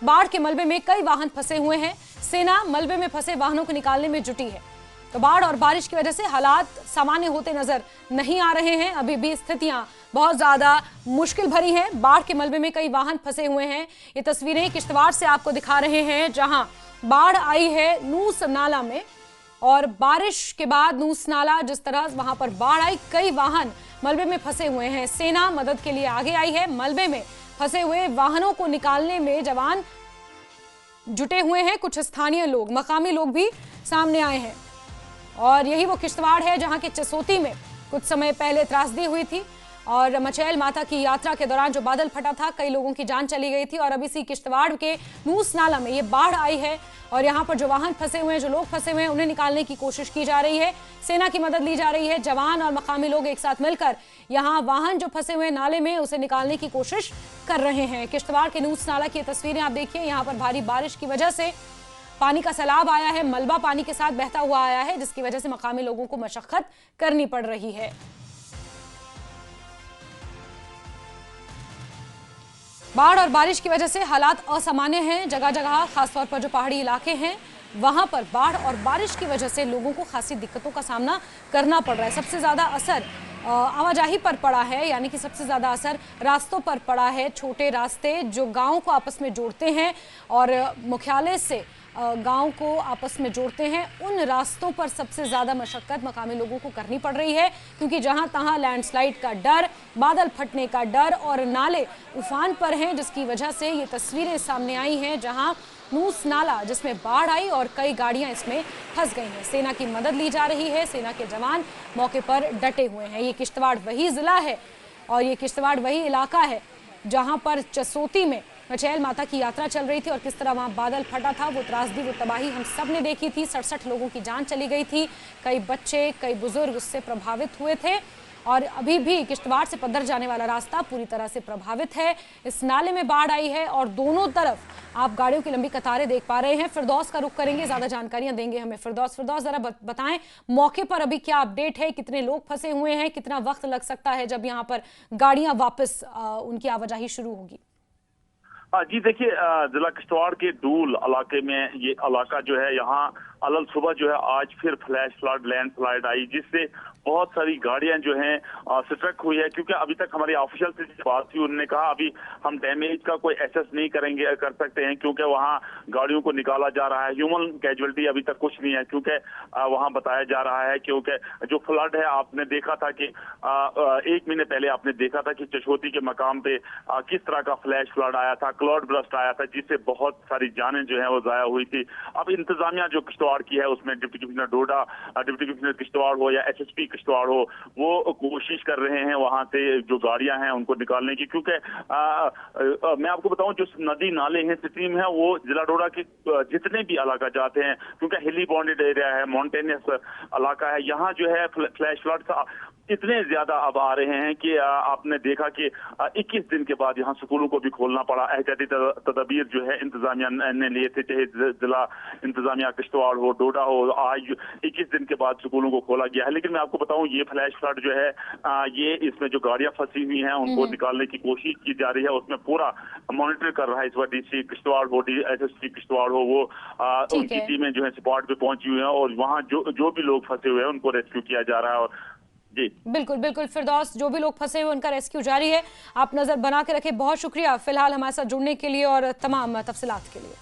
बाढ़ के मलबे में कई वाहन फंसे हुए हैं। सेना मलबे में फंसे वाहनों को निकालने में जुटी है। तो बाढ़ और बारिश की वजह से हालात सामान्य होते नजर नहीं आ रहे हैं। अभी भी स्थितियां बहुत ज्यादा मुश्किल भरी हैं। बाढ़ के मलबे में कई वाहन फंसे हुए हैं। ये तस्वीरें किश्तवाड़ से आपको दिखा रहे हैं, जहां बाढ़ आई है नूस नाला में, और बारिश के बाद नूस नाला जिस तरह वहां पर बाढ़ आई, कई वाहन मलबे में फंसे हुए हैं। सेना मदद के लिए आगे आई है। मलबे में फंसे हुए वाहनों को निकालने में जवान जुटे हुए हैं। कुछ स्थानीय लोग, मकामी लोग भी सामने आए हैं। और यही वो किश्तवाड़ है जहां के चसोती में कुछ समय पहले त्रासदी हुई थी और मचैल माता की यात्रा के दौरान जो बादल फटा था, कई लोगों की जान चली गई थी। और अब इसी किश्तवाड़ के नूस नाला में ये बाढ़ आई है और यहाँ पर जो वाहन फंसे हुए हैं, जो लोग फंसे हुए हैं, उन्हें निकालने की कोशिश की जा रही है। सेना की मदद ली जा रही है। जवान और मकामी लोग एक साथ मिलकर यहाँ वाहन जो फंसे हुए नाले में उसे निकालने की कोशिश कर रहे हैं। किश्तवाड़ के नूस नाला की तस्वीरें आप देखिए। यहाँ पर भारी बारिश की वजह से पानी का सैलाब आया है, मलबा पानी के साथ बहता हुआ आया है, जिसकी वजह से मकामी लोगों को मशक्कत करनी पड़ रही है। बाढ़ और बारिश की वजह से हालात असामान्य हैं। जगह जगह खासतौर पर जो पहाड़ी इलाके हैं वहां पर बाढ़ और बारिश की वजह से लोगों को खासी दिक्कतों का सामना करना पड़ रहा है। सबसे ज्यादा असर आवाजाही पर पड़ा है, यानी कि सबसे ज्यादा असर रास्तों पर पड़ा है। छोटे रास्ते जो गांव को आपस में जोड़ते हैं और मुख्यालय से गांव को आपस में जोड़ते हैं, उन रास्तों पर सबसे ज्यादा मशक्कत मकामी लोगों को करनी पड़ रही है, क्योंकि जहां तहां लैंडस्लाइड का डर, बादल फटने का डर और नाले उफान पर हैं, जिसकी वजह से ये तस्वीरें सामने आई हैं जहां नूस नाला जिसमें बाढ़ आई और कई गाड़ियां इसमें फंस गई हैं। सेना की मदद ली जा रही है। सेना के जवान मौके पर डटे हुए हैं। ये किश्तवाड़ वही जिला है और ये किश्तवाड़ वही इलाका है जहां पर चसोती में मचैल माता की यात्रा चल रही थी और किस तरह वहां बादल फटा था। वो त्रासदी, वो तबाही हम सब ने देखी थी। 67 लोगों की जान चली गई थी। कई बच्चे, कई बुजुर्ग उससे प्रभावित हुए थे और अभी भी किश्तवाड़ से पद्दर जाने वाला रास्ता पूरी तरह से प्रभावित है। इस नाले में बाढ़ आई है और दोनों तरफ आप गाड़ियों की लंबी कतारें देख पा रहे हैं। फिरदौस का रुख करेंगे, ज्यादा जानकारियां देंगे हमें फिरदौस। जरा बताएं, मौके पर अभी क्या अपडेट है? कितने लोग फंसे हुए हैं? कितना वक्त लग सकता है जब यहाँ पर गाड़ियां वापस उनकी आवाजाही शुरू होगी? जी देखिए, जिला किश्तवाड़ के डूल इलाके में ये इलाका जो है, यहाँ अलल सुबह जो है आज फिर flash flood, land slide I, जिससे बहुत सारी गाड़ियां जो हैं स्ट्रक हुई है। क्योंकि अभी तक हमारे ऑफिशियल से बात हुई, उन्होंने कहा अभी हम डैमेज का कोई एसेस नहीं कर सकते हैं, क्योंकि वहां गाड़ियों को निकाला जा रहा है। ह्यूमन कैजुअलिटी अभी तक कुछ नहीं है, क्योंकि वहां बताया जा रहा है क्योंकि जो फ्लड है, आपने देखा था कि 1 महीने पहले आपने देखा था कि चशोती के मकाम पे किस तरह का फ्लैश फ्लड आया था, क्लाउड ब्रस्ट आया था, जिससे बहुत सारी जानें जो है वो जाया हुई थी। अब इंतजामिया जो किश्तवाड़ की है, उसमें डिप्टी कमिश्नर डोडा, डिप्टी कमिश्नर किश्तवाड़ हो या एसएसपी किश्तवाड़ हो, वो कोशिश कर रहे हैं वहां से जो गाड़ियां हैं उनको निकालने की। क्योंकि मैं आपको बताऊं, जो नदी नाले हैं, स्ट्रीम है, वो जिला डोडा के जितने भी इलाका जाते हैं, क्योंकि हिली बॉन्डेड एरिया है, माउंटेनियस इलाका है, यहाँ जो है फ्लैश फ्लड इतने ज्यादा अब आ रहे हैं कि आपने देखा कि 21 दिन के बाद यहाँ स्कूलों को भी खोलना पड़ा। एहतियाती तदबीर जो है इंतजामिया ने लिए थे, चाहे जिला इंतजामिया किश्तवाड़ हो, डोडा हो, आज 21 दिन के बाद स्कूलों को खोला गया है। लेकिन मैं आपको बताऊं, ये फ्लैश फ्लड जो है, ये इसमें जो गाड़ियां फंसी हुई हैं उनको निकालने की कोशिश की जा रही है। उसमें पूरा मॉनिटर कर रहा है इस बार डीसी किश्तवाड़ हो, एसएसपी किश्तवाड़ हो, वो उनकी टीमें जो है स्पॉट पे पहुंची हुई है और वहाँ जो भी लोग फंसे हुए हैं उनको रेस्क्यू किया जा रहा है। और जी बिल्कुल बिल्कुल फिरदौस, जो भी लोग फंसे हुए उनका रेस्क्यू जारी है। आप नजर बना के रखें। बहुत शुक्रिया फिलहाल हमारे साथ जुड़ने के लिए और तमाम तफसीलात के लिए।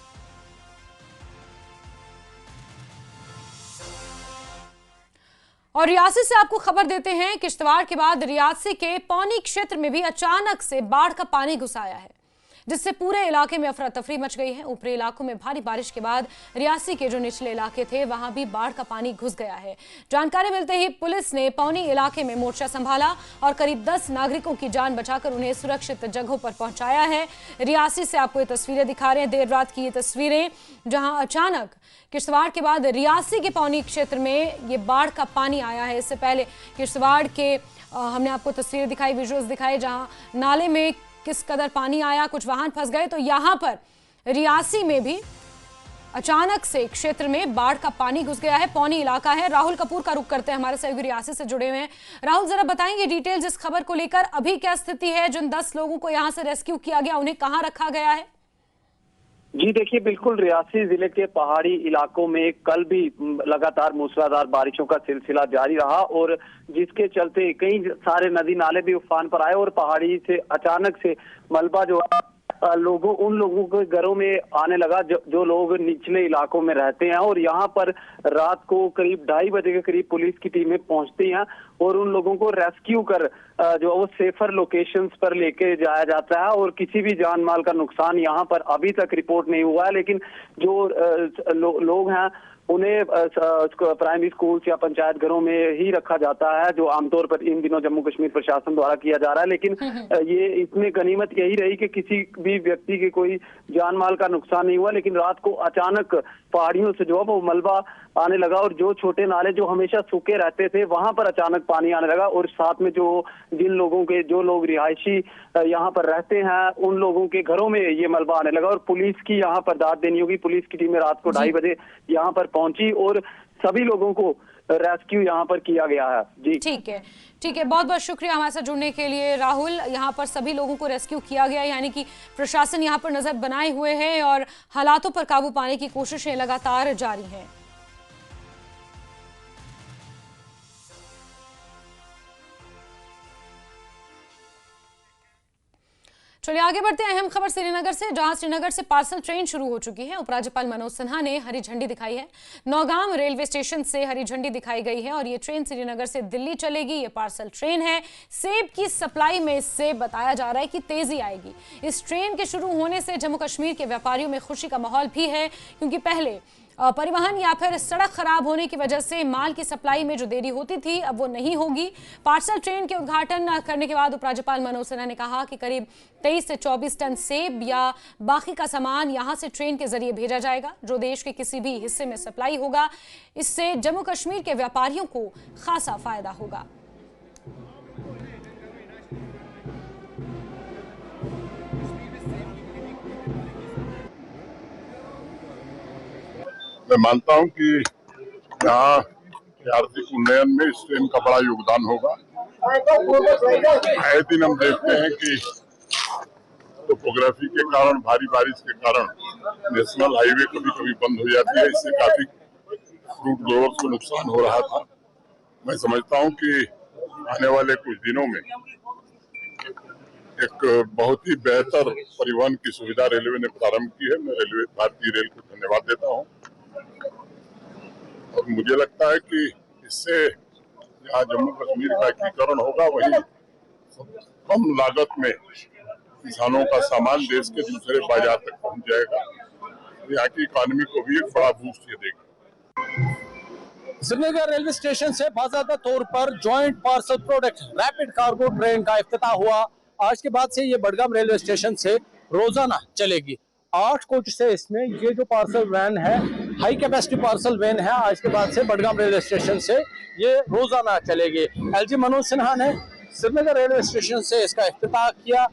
और रियासी से आपको खबर देते हैं, किश्तवाड़ के बाद रियासी के पौनी क्षेत्र में भी अचानक से बाढ़ का पानी घुस आया है, जिससे पूरे इलाके में अफरा तफरी मच गई है। ऊपरी इलाकों में भारी बारिश के बाद रियासी के जो निचले इलाके थे वहां भी बाढ़ का पानी घुस गया है। जानकारी मिलते ही पुलिस ने पौनी इलाके में मोर्चा संभाला और करीब 10 नागरिकों की जान बचाकर उन्हें सुरक्षित जगहों पर पहुंचाया है। रियासी से आपको ये तस्वीरें दिखा रहे हैं, देर रात की ये तस्वीरें, जहां अचानक किश्तवाड़ के बाद रियासी के पौनी क्षेत्र में ये बाढ़ का पानी आया है। इससे पहले किश्तवाड़ के हमने आपको तस्वीरें दिखाई, विजुअल्स दिखाए, जहां नाले में किस कदर पानी आया, कुछ वाहन फंस गए। तो यहां पर रियासी में भी अचानक से क्षेत्र में बाढ़ का पानी घुस गया है। पौनी इलाका है। राहुल कपूर का रुख करते हैं, हमारे सहयोगी रियासी से जुड़े हुए हैं। राहुल, जरा बताएंगे डिटेल्स इस खबर को लेकर, अभी क्या स्थिति है? जिन 10 लोगों को यहां से रेस्क्यू किया गया उन्हें कहां रखा गया है? जी देखिए, बिल्कुल रियासी जिले के पहाड़ी इलाकों में कल भी लगातार मूसलाधार बारिशों का सिलसिला जारी रहा और जिसके चलते कई सारे नदी नाले भी उफान पर आए और पहाड़ी से अचानक से मलबा जो उन लोगों के घरों में आने लगा जो लोग निचले इलाकों में रहते हैं। और यहाँ पर रात को करीब 2:30 बजे के करीब पुलिस की टीमें पहुंचती हैं और उन लोगों को रेस्क्यू कर जो वो सेफर लोकेशंस पर लेके जाया जाता है और किसी भी जान माल का नुकसान यहाँ पर अभी तक रिपोर्ट नहीं हुआ है। लेकिन जो लोग हैं उन्हें प्राइमरी स्कूल्स या पंचायत घरों में ही रखा जाता है, जो आमतौर पर इन दिनों जम्मू कश्मीर प्रशासन द्वारा किया जा रहा है। लेकिन ये इसमें गनीमत यही रही कि किसी भी व्यक्ति के कोई जान माल का नुकसान नहीं हुआ। लेकिन रात को अचानक पहाड़ियों से जो है वो मलबा आने लगा और जो छोटे नाले जो हमेशा सूखे रहते थे वहां पर अचानक पानी आने लगा और साथ में जो लोग रिहायशी यहाँ पर रहते हैं उन लोगों के घरों में ये मलबा आने लगा। और पुलिस की यहाँ पर दाद देनी होगी, पुलिस की टीमें रात को 2:30 बजे यहाँ पर पहुंची और सभी लोगों को रेस्क्यू यहाँ पर किया गया है। जी ठीक है, बहुत बहुत शुक्रिया हमारे साथ जुड़ने के लिए राहुल। यहाँ पर सभी लोगों को रेस्क्यू किया गया, यानी कि प्रशासन यहाँ पर नजर बनाए हुए है और हालातों पर काबू पाने की कोशिशें लगातार जारी हैं। चलिए आगे बढ़ते हैं अहम खबर श्रीनगर से, जहां श्रीनगर से पार्सल ट्रेन शुरू हो चुकी है। उपराज्यपाल मनोज सिन्हा ने हरी झंडी दिखाई है। नौगाम रेलवे स्टेशन से हरी झंडी दिखाई गई है और ये ट्रेन श्रीनगर से दिल्ली चलेगी। ये पार्सल ट्रेन है। सेब की सप्लाई में इससे बताया जा रहा है कि तेजी आएगी। इस ट्रेन के शुरू होने से जम्मू कश्मीर के व्यापारियों में खुशी का माहौल भी है, क्योंकि पहले परिवहन या फिर सड़क खराब होने की वजह से माल की सप्लाई में जो देरी होती थी अब वो नहीं होगी। पार्सल ट्रेन के उद्घाटन करने के बाद उपराज्यपाल मनोज सिन्हा ने कहा कि करीब 23 से 24 टन सेब या बाकी का सामान यहां से ट्रेन के जरिए भेजा जाएगा, जो देश के किसी भी हिस्से में सप्लाई होगा। इससे जम्मू कश्मीर के व्यापारियों को खासा फायदा होगा। मैं मानता हूं कि यहाँ आर्थिक उन्नयन में इस ट्रेन का बड़ा योगदान होगा। आए दिन हम देखते हैं कि टोपोग्राफी के कारण, भारी बारिश के कारण नेशनल हाईवे कभी कभी बंद हो जाती है। इससे काफी फ्रूट ग्रोवर्स को नुकसान हो रहा था। मैं समझता हूं कि आने वाले कुछ दिनों में एक बहुत ही बेहतर परिवहन की सुविधा रेलवे ने प्रारंभ की है। मैं भारतीय रेल को धन्यवाद देता हूं और मुझे लगता है कि इससे यहाँ जम्मू कश्मीर का एकीकरण होगा, वही कम लागत में किसानों का सामान देश के दूसरे बाजार तक पहुंच जाएगा। यहाँ की इकोनॉमी को भी एक बड़ा बूस्ट ये देगा। श्रीनगर रेलवे स्टेशन से बाकायदा तौर पर joint parcel product rapid cargo train का इफ्तिताह हुआ। आज के बाद से ये बडगाम रेलवे स्टेशन से रोजाना चलेगी। 8 कोच से इसमें ये जो पार्सल वैन है, हाई कैपेसिटी पार्सल वैन है, आज के बाद से बडगाम रेलवे स्टेशन से ये रोजाना चलेगी। एलजी मनोज सिन्हा ने श्रीनगर रेलवे स्टेशन से इसका इफ्तिताह किया।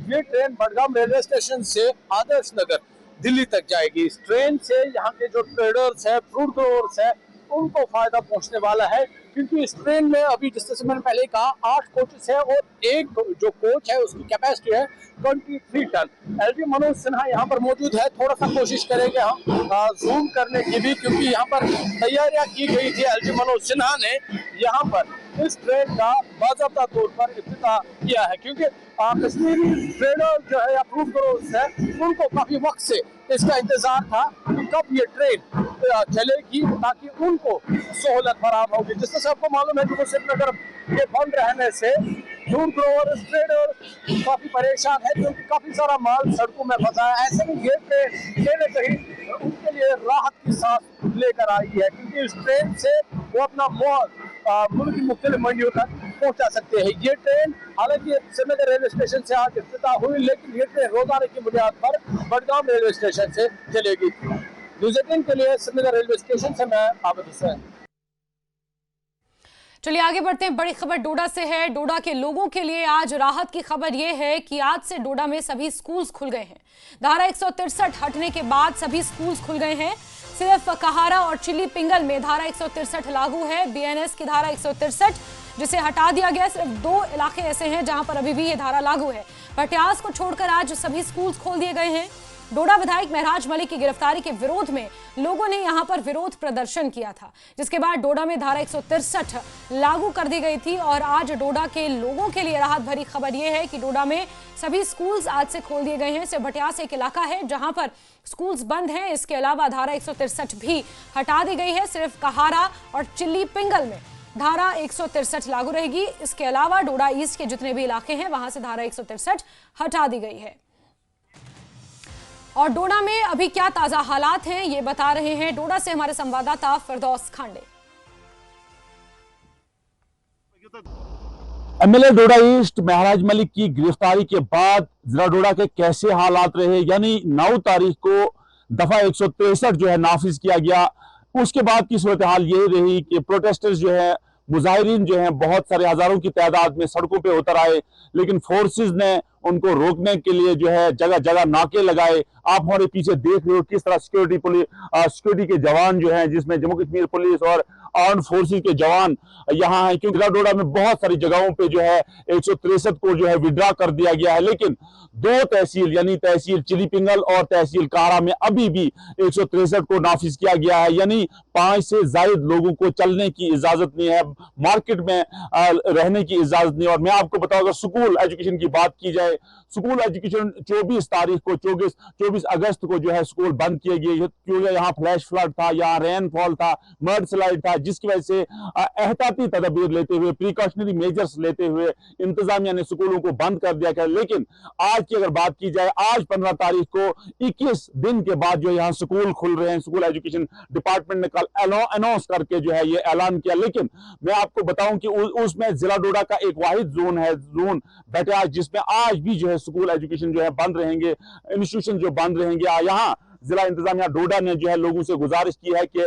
ये ट्रेन बडगाम रेलवे स्टेशन से आदर्श नगर दिल्ली तक जाएगी। इस ट्रेन से यहाँ के जो ट्रेडर्स है, फ्रूट ग्रोवर्स है, उनको फायदा पहुंचने वाला है, क्योंकि इस ट्रेन में अभी जिस तरह से मैंने पहले कहा 8 कोचेस है और एक जो कोच है उसकी कैपेसिटी है 23 टन। एलजी मनोज सिन्हा यहाँ पर मौजूद है। थोड़ा सा कोशिश करेंगे हम जूम करने की भी, क्योंकि यहाँ पर तैयारियां की गई थी। एलजी मनोज सिन्हा ने यहाँ पर इस ट्रेन का बाकायदा तौर पर इफ्तिताह किया है, क्योंकि कश्मीरी ट्रेडर जो है या फ्रूट ग्रोवर्स है, उनको काफी वक्त से इसका इंतजार था कि कब ये ट्रेन चलेगी ताकि उनको सहूलत फराहम होगी। जिस तरह से आपको मालूम है कि श्रीनगर के बंद रहने से फ्रूट ग्रोवर्स, ट्रेडर काफी परेशान है, क्योंकि काफी सारा माल सड़कों में फंसा है। ऐसे में ये ट्रेन कहीं न कहीं उनके लिए राहत की सांस लेकर आई है, क्योंकि इस ट्रेन से वो अपना माल मुल्क की मुख्तलिफ मंडियों तक पहुंचा सकते हैं। ये ट्रेन हालांकि श्रीनगर रेलवे स्टेशन से आज इफ्तिताह हुई, लेकिन ये ट्रेन रोजाना की बुनियाद पर बडगाम रेलवे स्टेशन से चलेगी। न्यूज़ 18 के लिए श्रीनगर रेलवे स्टेशन से मैं आबिद हुसैन। चलिए आगे बढ़ते हैं। बड़ी खबर डोडा से है। डोडा के लोगों के लिए आज राहत की खबर यह है कि आज से डोडा में सभी स्कूल्स खुल गए हैं। धारा 163 हटने के बाद सभी स्कूल्स खुल गए हैं। सिर्फ कहारा और चिली पिंगल में धारा 163 लागू है। बीएनएस की धारा 163 जिसे हटा दिया गया। सिर्फ 2 इलाके ऐसे हैं जहां पर अभी भी ये धारा लागू है। पटियास को छोड़कर आज सभी स्कूल्स खोल दिए गए हैं। डोडा विधायक महराज मलिक की गिरफ्तारी के विरोध में लोगों ने यहां पर विरोध प्रदर्शन किया था, जिसके बाद डोडा में धारा 163 लागू कर दी गई थी। और आज डोडा के लोगों के लिए राहत भरी खबर यह है कि डोडा में सभी स्कूल्स आज से खोल दिए गए हैं। सेभटियास एक इलाका है जहां पर स्कूल्स बंद हैं। इसके अलावा धारा 163 भी हटा दी गई है। सिर्फ कहारा और चिल्ली पिंगल में धारा 163 लागू रहेगी। इसके अलावा डोडा ईस्ट के जितने भी इलाके हैं वहां से धारा 163 हटा दी गई है। और डोडा में अभी क्या ताजा हालात हैं ये बता रहे हैं डोडा से हमारे संवाददाता फिरदौस खांडे। एमएलए डोडा ईस्ट महराज मलिक की गिरफ्तारी के बाद जिला डोडा के कैसे हालात रहे, यानी 9 तारीख को दफा 163 जो है नाफिज किया गया, उसके बाद की सूरत हाल यही रही कि प्रोटेस्टर्स जो है, मुजाहिरीन जो हैं, बहुत सारे हजारों की तादाद में सड़कों पे उतर आए, लेकिन फोर्सेस ने उनको रोकने के लिए जो है जगह जगह नाके लगाए। आप हमारे पीछे देख रहे हो किस तरह सिक्योरिटी के जवान जो हैं, जिसमें जम्मू कश्मीर पुलिस और आर्म्ड फोर्सेस के जवान यहाँ हैं, क्योंकि डोडा में बहुत सारी जगहों पे जो है 163 को जो है विड्रा कर दिया गया है, लेकिन 2 तहसील यानी तहसील चिली पिंगल और तहसील कारा में अभी भी 163 को नाफिज किया गया है, यानी 5 से ज्यादा लोगों को चलने की इजाजत नहीं है, मार्केट में रहने की इजाजत नहीं। और मैं आपको बताऊं, अगर स्कूल एजुकेशन की बात की जाए, स्कूल एजुकेशन 24 अगस्त को जो है स्कूल बंद किए गए, क्योंकि यहाँ फ्लैश फ्लड था, यहाँ रेनफॉल था, मड स्लाइड था, जिसकी वजह से एहतियाती तदबीर लेते हुए, प्रिकॉशनरी मेजर्स लेते हुए इंतजामिया ने स्कूलों को बंद कर दिया गया। लेकिन आज की अगर बात की जाए, आज 15 तारीख को 21 दिन के बाद जो यहाँ स्कूल खुल रहे हैं, स्कूल एजुकेशन डिपार्टमेंट ने कल अनाउंस करके जो है ये ऐलान किया। लेकिन मैं आपको बताऊं कि उसमें जिला डोडा का एक वाहिद जोन है, जोन बेटा, जिसमें आज भी जो है स्कूल एजुकेशन जो है बंद रहेंगे, इंस्टीट्यूशन जो बंद रहेंगे। यहाँ जिला इंतजामिया डोडा ने जो है लोगों से गुजारिश की है कि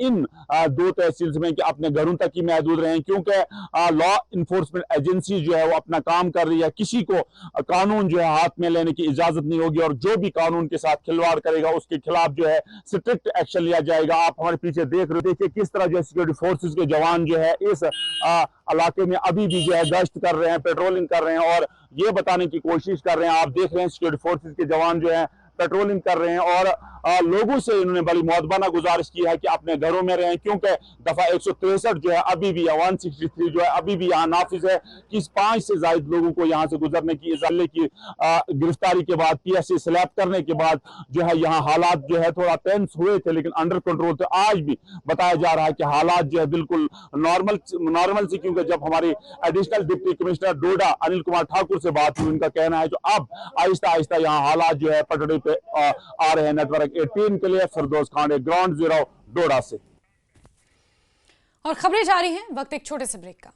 इन 2 तहसील में कि अपने घरों तक ही महदूद रहें, क्योंकि लॉ इन्फोर्समेंट एजेंसी जो है वो अपना काम कर रही है, किसी को कानून जो है हाथ में लेने की इजाजत नहीं होगी, और जो भी कानून के साथ खिलवाड़ करेगा उसके खिलाफ जो है स्ट्रिक्ट एक्शन लिया जाएगा। आप हमारे पीछे देख रहे, देखिए किस तरह जो है सिक्योरिटी फोर्सेज के जवान जो है इस इलाके में अभी भी जो है गश्त कर रहे हैं, पेट्रोलिंग कर रहे हैं और ये बताने की कोशिश कर रहे हैं। आप देख रहे हैं सिक्योरिटी फोर्सेज के जवान जो है पेट्रोलिंग कर रहे हैं और लोगों से इन्होंने बड़ी मुअद्दबाना गुजारिश की है कि अपने घरों में रहें, क्योंकि दफा 163 जो है अभी भी, 163 जो है अभी भी यहाँ नाफिज है कि 5 से ज्यादा लोगों को यहाँ से गुजरने की इजाजत की। गिरफ्तारी के बाद, PSC स्लैप करने के बाद जो है यहाँ हालात जो है थोड़ा टेंस हुए थे, लेकिन अंडर कंट्रोल थे। आज भी बताया जा रहा है कि हालात जो है बिल्कुल नॉर्मल से, क्योंकि जब हमारी एडिशनल डिप्टी कमिश्नर डोडा अनिल कुमार ठाकुर से बात हुई, उनका कहना है जो अब आहिस्ता आहिस्ता यहाँ हालात जो है पटड़ी पे आ रहे हैं। नेटवर्क 18 के लिए फिरदौस खांडे, ग्राउंड जीरो डोडा से। और खबरें जारी हैं, वक्त एक छोटे से ब्रेक का।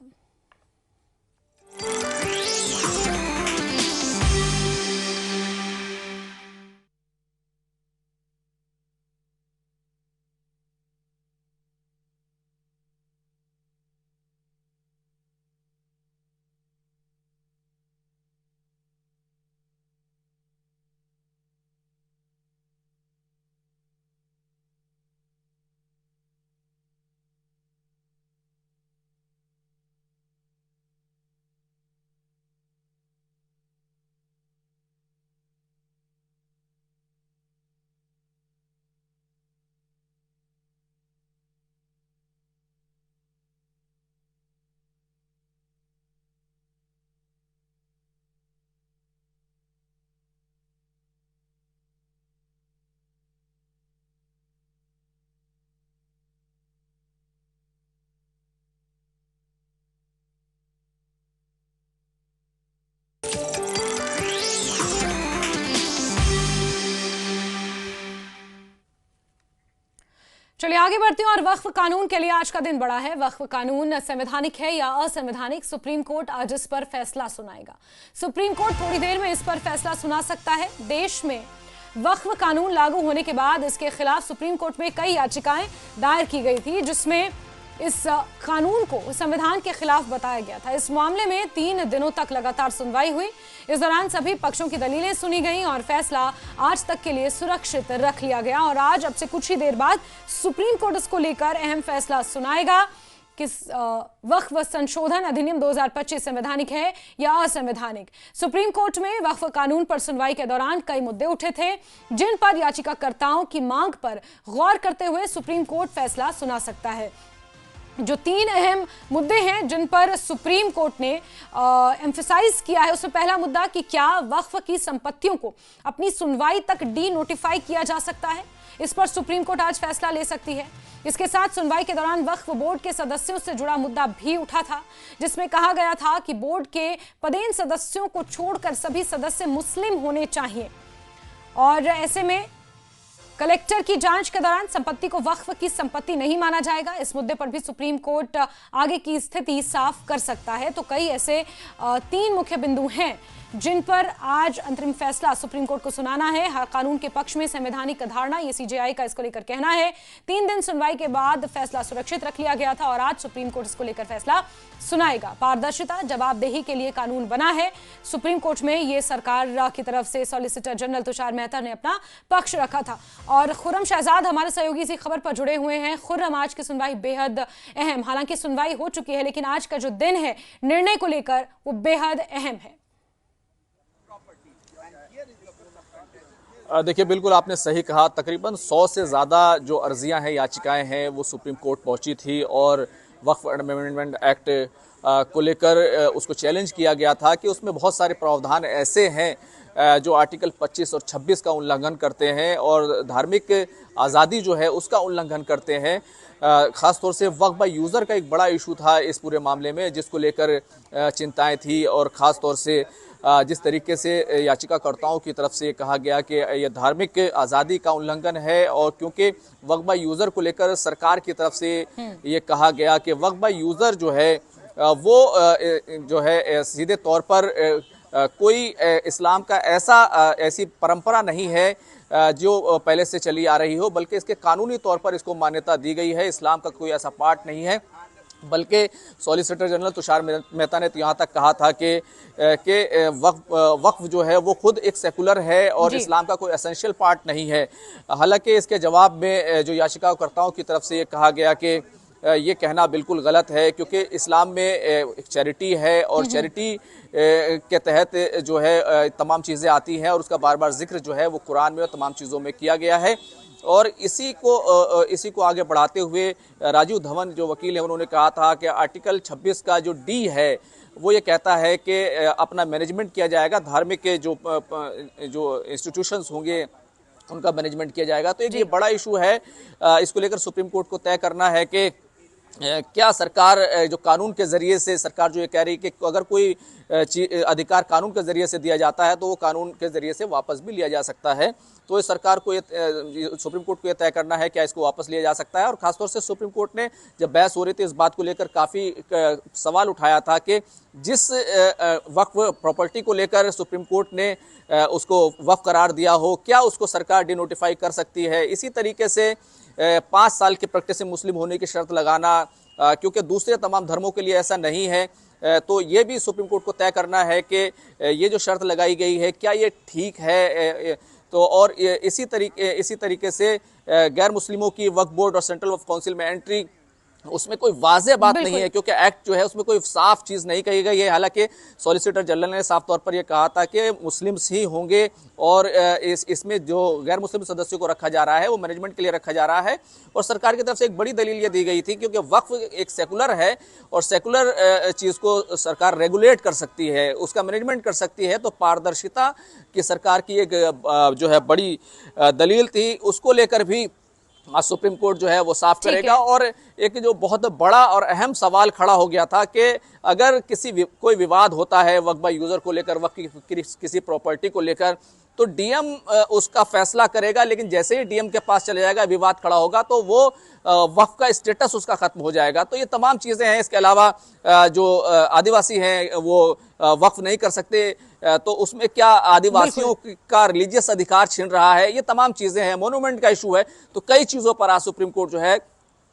चलिए आगे बढ़ते हैं और वक्फ कानून के लिए आज का दिन बड़ा है। वक्फ कानून संवैधानिक है या असंवैधानिक, सुप्रीम कोर्ट आज इस पर फैसला सुनाएगा। सुप्रीम कोर्ट थोड़ी देर में इस पर फैसला सुना सकता है। देश में वक्फ कानून लागू होने के बाद इसके खिलाफ सुप्रीम कोर्ट में कई याचिकाएं दायर की गई थी, जिसमें इस कानून को संविधान के खिलाफ बताया गया था। इस मामले में 3 दिनों तक लगातार सुनवाई हुई। इस दौरान सभी पक्षों की दलीलें सुनी गईं और फैसला आज तक के लिए सुरक्षित रख लिया गया। और आज अब से कुछ ही देर बाद सुप्रीम कोर्ट इसको लेकर अहम फैसला सुनाएगा। कि वक्फ संशोधन अधिनियम 2025 संवैधानिक है या असंवैधानिक। सुप्रीम कोर्ट में वक्फ कानून पर सुनवाई के दौरान कई मुद्दे उठे थे, जिन पर याचिकाकर्ताओं की मांग पर गौर करते हुए सुप्रीम कोर्ट फैसला सुना सकता है। जो 3 अहम मुद्दे हैं जिन पर सुप्रीम कोर्ट ने एम्फसाइज किया है, उसमें पहला मुद्दा कि क्या वक्फ की संपत्तियों को अपनी सुनवाई तक डी नोटिफाई किया जा सकता है। इस पर सुप्रीम कोर्ट आज फैसला ले सकती है। इसके साथ सुनवाई के दौरान वक्फ बोर्ड के सदस्यों से जुड़ा मुद्दा भी उठा था, जिसमें कहा गया था कि बोर्ड के पदेन सदस्यों को छोड़कर सभी सदस्य मुस्लिम होने चाहिए और ऐसे में कलेक्टर की जांच के दौरान संपत्ति को वक्फ की संपत्ति नहीं माना जाएगा। इस मुद्दे पर भी सुप्रीम कोर्ट आगे की स्थिति साफ कर सकता है। तो कई ऐसे 3 मुख्य बिंदु हैं जिन पर आज अंतरिम फैसला सुप्रीम कोर्ट को सुनाना है। हर कानून के पक्ष में संवैधानिक धारणा, ये सीजेआई का इसको लेकर कहना है। 3 दिन सुनवाई के बाद फैसला सुरक्षित रख लिया गया था और आज सुप्रीम कोर्ट इसको लेकर फैसला सुनाएगा। पारदर्शिता, जवाबदेही के लिए कानून बना है। सुप्रीम कोर्ट में ये सरकार की तरफ से सॉलिसिटर जनरल तुषार मेहता ने अपना पक्ष रखा था। और खुर्रम शहजाद हमारे सहयोगी इसी खबर पर जुड़े हुए हैं। खुर्रम, आज की सुनवाई बेहद अहम, हालांकि सुनवाई हो चुकी है लेकिन आज का जो दिन है निर्णय को लेकर वो बेहद अहम है। देखिए, बिल्कुल आपने सही कहा। तकरीबन 100 से ज़्यादा जो अर्जियां हैं, याचिकाएं हैं, वो सुप्रीम कोर्ट पहुंची थी और वक्फ अमेंडमेंट एक्ट को लेकर उसको चैलेंज किया गया था कि उसमें बहुत सारे प्रावधान ऐसे हैं जो आर्टिकल 25 और 26 का उल्लंघन करते हैं और धार्मिक आज़ादी जो है उसका उल्लंघन करते हैं। ख़ासतौर से वक्फ बाय यूज़र का एक बड़ा इशू था इस पूरे मामले में, जिसको लेकर चिंताएं थी और ख़ास तौर से जिस तरीके से याचिकाकर्ताओं की तरफ से कहा गया कि यह धार्मिक आज़ादी का उल्लंघन है। और क्योंकि वक्फ बाय यूज़र को लेकर सरकार की तरफ से ये कहा गया कि वक्फ बाय यूज़र जो है वो जो है सीधे तौर पर कोई इस्लाम का ऐसी परंपरा नहीं है जो पहले से चली आ रही हो, बल्कि इसके कानूनी तौर पर इसको मान्यता दी गई है। इस्लाम का कोई ऐसा पार्ट नहीं है। बल्कि सॉलिसिटर जनरल तुषार मेहता ने तो यहाँ तक कहा था कि वक्फ जो है वो खुद एक सेकुलर है और इस्लाम का कोई एसेंशियल पार्ट नहीं है। हालांकि इसके जवाब में जो याचिकाकर्ताओं की तरफ से ये कहा गया कि ये कहना बिल्कुल गलत है, क्योंकि इस्लाम में एक चैरिटी है और चैरिटी के तहत जो है तमाम चीज़ें आती हैं और उसका बार बार जिक्र जो है वो कुरान में और तमाम चीज़ों में किया गया है। और इसी को आगे बढ़ाते हुए राजीव धवन जो वकील है उन्होंने कहा था कि आर्टिकल 26 का जो डी है वो ये कहता है कि अपना मैनेजमेंट किया जाएगा, धार्मिक जो इंस्टीट्यूशंस होंगे उनका मैनेजमेंट किया जाएगा। तो एक ये बड़ा इशू है, इसको लेकर सुप्रीम कोर्ट को तय करना है कि क्या सरकार जो कानून के ज़रिए से, सरकार जो ये कह रही है कि अगर कोई अधिकार कानून के ज़रिए से दिया जाता है तो वो कानून के ज़रिए से वापस भी लिया जा सकता है। तो इस सरकार को सुप्रीम कोर्ट को ये तय करना है क्या इसको वापस लिया जा सकता है। और ख़ासतौर से सुप्रीम कोर्ट ने जब बहस हो रही थी इस बात को लेकर काफ़ी सवाल उठाया था कि जिस वक्फ प्रॉपर्टी को लेकर सुप्रीम कोर्ट ने उसको वक्फ करार दिया हो, क्या उसको सरकार डिनोटिफाई कर सकती है। इसी तरीके से 5 साल के प्रैक्टिसिंग मुस्लिम होने की शर्त लगाना, क्योंकि दूसरे तमाम धर्मों के लिए ऐसा नहीं है, तो ये भी सुप्रीम कोर्ट को तय करना है कि ये जो शर्त लगाई गई है क्या ये ठीक है। तो और इसी तरीके से गैर मुस्लिमों की वक्फ बोर्ड और सेंट्रल वक्फ काउंसिल में एंट्री, उसमें कोई वाज़ेह बात नहीं है, क्योंकि एक्ट जो है उसमें कोई साफ चीज़ नहीं कही गई है। हालांकि सॉलिसिटर जनरल ने साफ तौर पर यह कहा था कि मुस्लिम्स ही होंगे और इसमें जो गैर मुस्लिम सदस्यों को रखा जा रहा है वो मैनेजमेंट के लिए रखा जा रहा है। और सरकार की तरफ से एक बड़ी दलील ये दी गई थी क्योंकि वक्फ एक सेकुलर है और सेकुलर चीज़ को सरकार रेगुलेट कर सकती है, उसका मैनेजमेंट कर सकती है। तो पारदर्शिता की सरकार की एक जो है बड़ी दलील थी, उसको लेकर भी आज सुप्रीम कोर्ट जो है वो साफ करेगा। और एक जो बहुत बड़ा और अहम सवाल खड़ा हो गया था कि अगर कोई विवाद होता है वक्फ बाय यूज़र को लेकर, वक्फ की किसी प्रॉपर्टी को लेकर, तो डीएम उसका फैसला करेगा, लेकिन जैसे ही डीएम के पास चले जाएगा, विवाद खड़ा होगा, तो वो वक्फ का स्टेटस उसका खत्म हो जाएगा। तो ये तमाम चीज़ें हैं। इसके अलावा जो आदिवासी हैं वो वक्फ नहीं कर सकते, तो उसमें क्या आदिवासियों का रिलीजियस अधिकार छीन रहा है, ये तमाम चीज़ें हैं। मोनूमेंट का इशू है। तो कई चीज़ों पर आज सुप्रीम कोर्ट जो है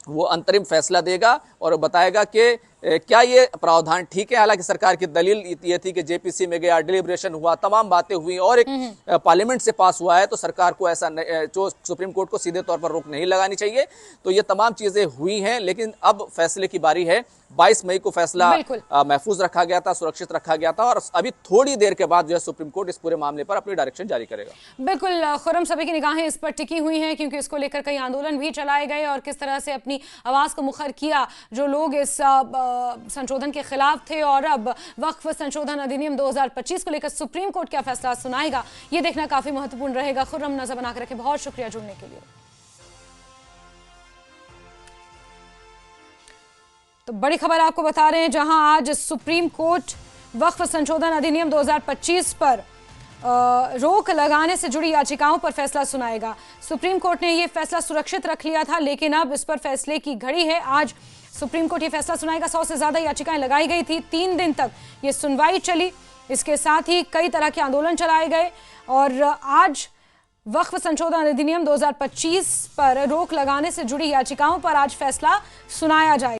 वो अंतरिम फैसला देगा और बताएगा कि क्या ये प्रावधान ठीक है? हालांकि सरकार की दलील ये थी कि जेपीसी में गया, डिलिब्रेशन हुआ, तमाम बातें हुई और एक पार्लियामेंट से पास हुआ है, तो सरकार को ऐसा जो सुप्रीम कोर्ट को सीधे तौर पर रोक नहीं लगानी चाहिए। तो ये तमाम चीजें हुई हैं, लेकिन अब फैसले की बारी है। 22 मई को फैसला महफूज रखा गया था, सुरक्षित रखा गया था, और अभी थोड़ी देर के बाद जो है सुप्रीम कोर्ट इस पूरे मामले पर अपनी डायरेक्शन जारी करेगा। बिल्कुल खुर्रम, सभी की निगाहें इस पर टिकी हुई हैं क्योंकि इसको लेकर कई आंदोलन भी चलाए गए और किस तरह से अपनी आवाज को मुखर किया जो लोग इस संशोधन के खिलाफ थे। और अब वक्फ संशोधन अधिनियम 2025 को लेकर सुप्रीम कोर्ट क्या फैसला सुनाएगा, ये देखना काफी महत्वपूर्ण रहेगा। खुर्रम, नजर बनाकर रखें, बहुत शुक्रिया जुड़ने के लिए। तो बड़ी खबर आपको बता रहे हैं, जहां आज सुप्रीम कोर्ट वक्फ संशोधन अधिनियम 2025 पर रोक लगाने से जुड़ी याचिकाओं पर फैसला सुनाएगा। सुप्रीम कोर्ट ने यह फैसला सुरक्षित रख लिया था, लेकिन अब इस पर फैसले की घड़ी है। आज सुप्रीम कोर्ट ये फैसला सुनाएगा। 100 से ज्यादा याचिकाएं लगाई गई थी, 3 दिन तक ये सुनवाई चली। इसके साथ ही कई तरह के आंदोलन चलाए गए और आज वक्फ संशोधन अधिनियम 2025 पर रोक लगाने से जुड़ी याचिकाओं पर आज फैसला सुनाया जाएगा।